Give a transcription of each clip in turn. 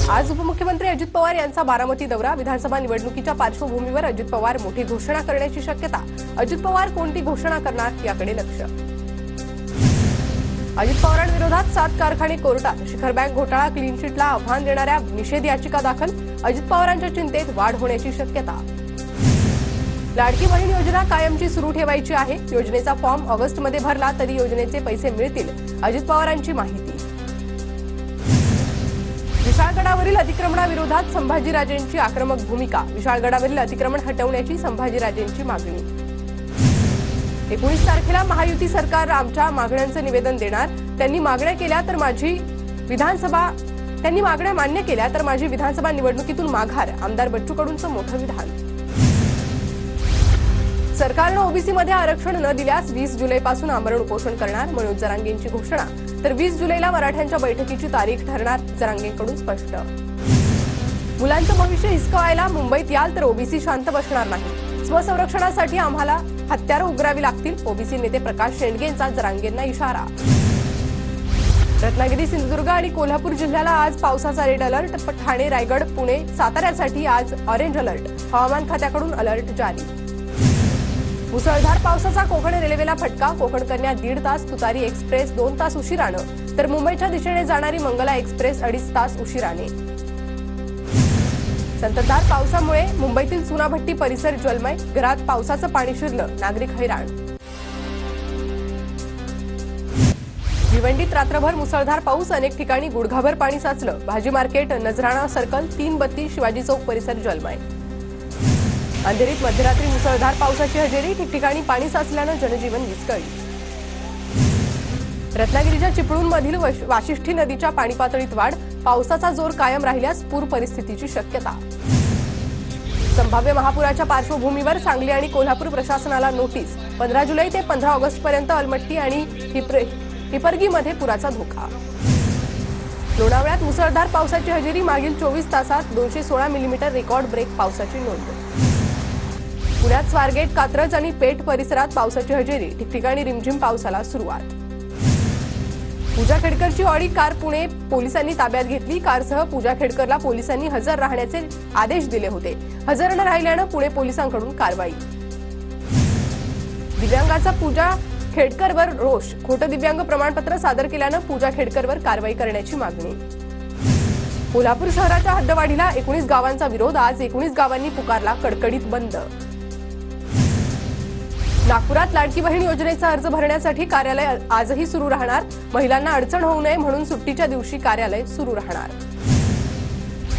आज उपमुख्यमंत्री अजित पवार यांचा बारामती दौरा। विधानसभा निवडणुकीच्या पार्श्वभूमीवर अजित पवार मोठी घोषणा करण्याची शक्यता। अजित पवार कोणती घोषणा करणार याकडे लक्ष। अजित पवारांविरोधात 7 कारखाने कोर्टात। शिखर बँक घोटाळा क्लीन चिटला आव्हान देणाऱ्या निषेध याचिका दाखल। अजित पवारांच्या चिंतेत वाढ होण्याची शक्यता। लाडकी बहीण योजना कायमची सुरू ठेवायची आहे। योजनेचा फॉर्म ऑगस्टमध्ये भरला तरी योजनेचे पैसे मिळतील, अजित पवारांची माहिती। विशाळगडावरील अतिक्रमणाविरोधात संभाजीराजेंची आक्रमक भूमिका। विशाळगडावरील अतिक्रमण हटवण्याची संभाजीराजेंची मागणी। 19 तारखेला महायुती सरकार आमच्या मागण्यांचं निवेदन देणार। त्यांनी मागण्या मान्य केल्या तर माझी विधानसभा निवडणुकीतून माघार। आमदार बच्चू कडूंचं मोठं विधान। सरकारनं ओबीसीमध्ये आरक्षण न दिल्यास 20 जुलैपासून आमरण उपोषण करणार, मनोज जरांगेंची घोषणा। तर 20 जुलैला मराठ्यांच्या बैठकीची तारीख ठरणार, जरांगेंकडून स्पष्ट। मुलांचं भविष्य हिसकावायला मुंबईत याल तर ओबीसी शांत बसणार नाही। स्वसंरक्षणासाठी आम्हाला हत्यारं उघडावी लागतील, ओबीसी नेते प्रकाश शेंडगेंचा जरांगेंना इशारा। रत्नागिरी, सिंधुदुर्ग आणि कोल्हापूर जिल्ह्याला आज पावसाचा रेड अलर्ट। ठाणे, रायगड, पुणे, साताऱ्यासाठी आज ऑरेंज अलर्ट। हवामान खात्याकडून अलर्ट जारी। मुसळधार पावसाचा कोकण रेल्वेला फटका। कोकण कन्या 1.5 तास, तुतारी एक्सप्रेस 2 तास उशिरानं, तर मुंबईच्या दिशेने जाणारी मंगला एक्सप्रेस 2.5 तास उशिराने। संततधार पावसामुळे मुंबईतील चुनाभट्टी परिसर जलमय। घरात पावसाचं पाणी शिरलं, नागरिक हैराण। भिवंडीत रात्रभर मुसळधार पाऊस, अनेक ठिकाणी गुडघाभर पाणी साचलं। भाजी मार्केट, नजराणा सर्कल, 332 शिवाजी चौक परिसर जलमय। अंधेरीत मध्यरात्री मुसळधार पावसाची हजेरी, ठिकठिकाणी पाणी साचल्यानं जनजीवन विस्कळीत। रत्नागिरीच्या चिपळूणमधील वाशिष्ठी नदीच्या पाणी पातळीत वाढ। पावसाचा जोर कायम राहिल्यास पूर परिस्थितीची शक्यता। संभाव्य महापुराच्या पार्श्वभूमीवर सांगली आणि कोल्हापूर प्रशासनाला नोटीस। 15 जुलै ते 15 ऑगस्टपर्यंत अलमट्टी आणि हिपरगीमध्ये पुराचा धोका। लोणावळ्यात मुसळधार पावसाची हजेरी, मागील 24 तासात 216 मिलीमीटर रेकॉर्ड ब्रेक पावसाची नोंद। पुण्यात स्वारगेट, कात्रज आणि पेठ परिसरात पावसाची हजेरी, ठिकठिकाणी रिमझिम पावसाला सुरुवात। पूजा खेडकरची ऑडी कार पुणे पोलिसांनी ताब्यात घेतली। कारसह पूजा खेडकरला पोलिसांनी हजर राहण्याचे आदेश दिले होते। हजर न राहिल्यानं पुणे पोलिसांकडून कारवाई। दिव्यांगाचा पूजा खेडकरवर रोष। खोटं दिव्यांग प्रमाणपत्र सादर केल्यानं पूजा खेडकरवर कारवाई करण्याची मागणी। कोल्हापूर शहराच्या हद्दवाढीला 19 गावांचा विरोध। आज 19 गावांनी पुकारला कडकडीत बंद। नागपुरात लाडकी बहीण योजनेचा अर्ज भरण्यासाठी कार्यालय आजही सुरू राहणार। महिलांना अडचण होऊ नये म्हणून सुट्टीच्या दिवशी कार्यालय सुरू राहणार।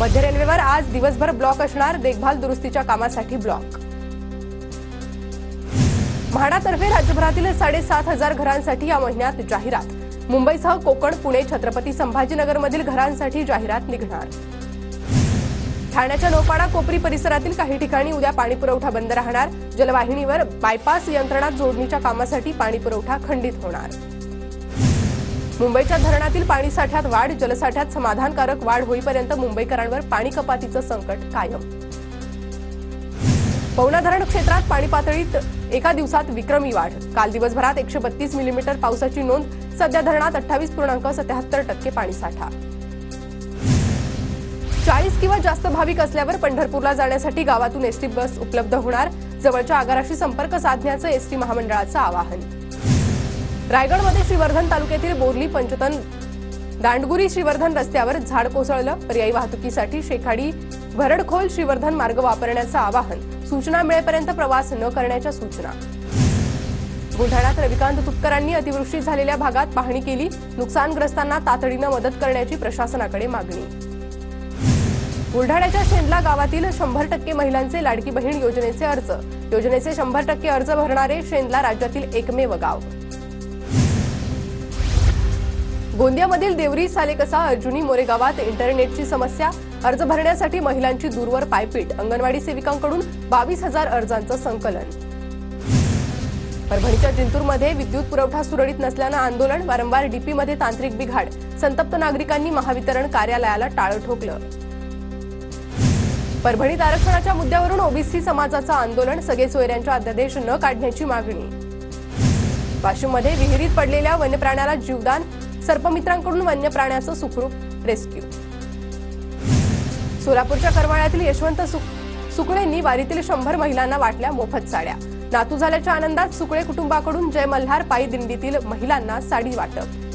मध्य रेल्वेवर आज दिवसभर ब्लॉक असणार, देखभाल दुरुस्तीच्या कामासाठी ब्लॉक। म्हाडातर्फे राज्यभरातील 7,500 घरांसाठी या महिन्यात जाहिरात। मुंबईसह कोकण, पुणे, छत्रपती संभाजीनगरमधील घरांसाठी जाहिरात निघणार। ठाण्याच्या नौपाडा कोपरी परिसरातील काही ठिकाणी उद्या पाणीपुरवठा बंद राहणार। जलवाहिनीवर बायपास यंत्रणा जोडणीच्या कामासाठी पाणीपुरवठा खंडित होणार। मुंबईच्या धरणातील पाणीसाठ्यात वाढ। जलसाठ्यात समाधानकारक वाढ होईपर्यंत मुंबईकरांवर पाणी कपातीचं संकट कायम। पवना धरण क्षेत्रात पाणी पातळीत एका दिवसात विक्रमी वाढ। काल दिवसभरात 132 मिलीमीटर पावसाची नोंद। सध्या धरणात 28.77% पाणीसाठा। 40 किंवा जास्त भाविक असल्यावर पंढरपूरला जाण्यासाठी गावातून एसटी बस उपलब्ध होणार। जवळच्या आगाराशी संपर्क साधण्याचं एसटी महामंडळाचं आवाहन। रायगडमध्ये श्रीवर्धन तालुक्यातील बोरली, पंचतन, दांडगुरी श्रीवर्धन रस्त्यावर झाड कोसळलं। पर्यायी वाहतुकीसाठी शेखाडी, भरडखोल श्रीवर्धन मार्ग वापरण्याचं आवाहन। सूचना मिळेपर्यंत प्रवास न करण्याच्या सूचना। बुलढाण्यात रविकांत तुपकरांनी अतिवृष्टी झालेल्या भागात पाहणी केली। नुकसानग्रस्तांना तातडीनं मदत करण्याची प्रशासनाकडे मागणी। बुलढाण्याच्या शेंदला गावातील 100% महिलांचे लाडकी बहीण योजनेचे अर्ज। योजनेचे 100% अर्ज भरणारे शेंदला राज्यातील एकमेव गाव। गोंदियामधील देवरी, सालेकसा, अर्जुनी, मोरे गावात इंटरनेटची समस्या। अर्ज भरण्यासाठी महिलांची दूरवर पायपीट। अंगणवाडी सेविकांकडून 22,000 अर्जांचं संकलन। परभणीच्या जिंतूरमध्ये विद्युत पुरवठा सुरळीत नसल्यानं आंदोलन। वारंवार डीपीमध्ये तांत्रिक बिघाड। संतप्त नागरिकांनी महावितरण कार्यालयाला टाळं ठोकलं। परभणीत आरक्षणाच्या मुद्द्यावरून ओबीसी समाजाचं आंदोलन। सगळे सोयऱ्यांच्या अध्यादेश न काढण्याची मागणी। वाशिममध्ये विहिरीत पडलेल्या वन्यप्राण्याला जीवदान। सर्पमित्रांकडून वन्य प्राण्याचं सुखरूप रेस्क्यू। सोलापूरच्या करमाळ्यातील यशवंत सुकळेंनी वारीतील 100 महिलांना वाटल्या मोफत साड्या। नातू झाल्याच्या आनंदात सुकळे कुटुंबाकडून जय मल्हार पायी दिंडीतील महिलांना साडी वाटप।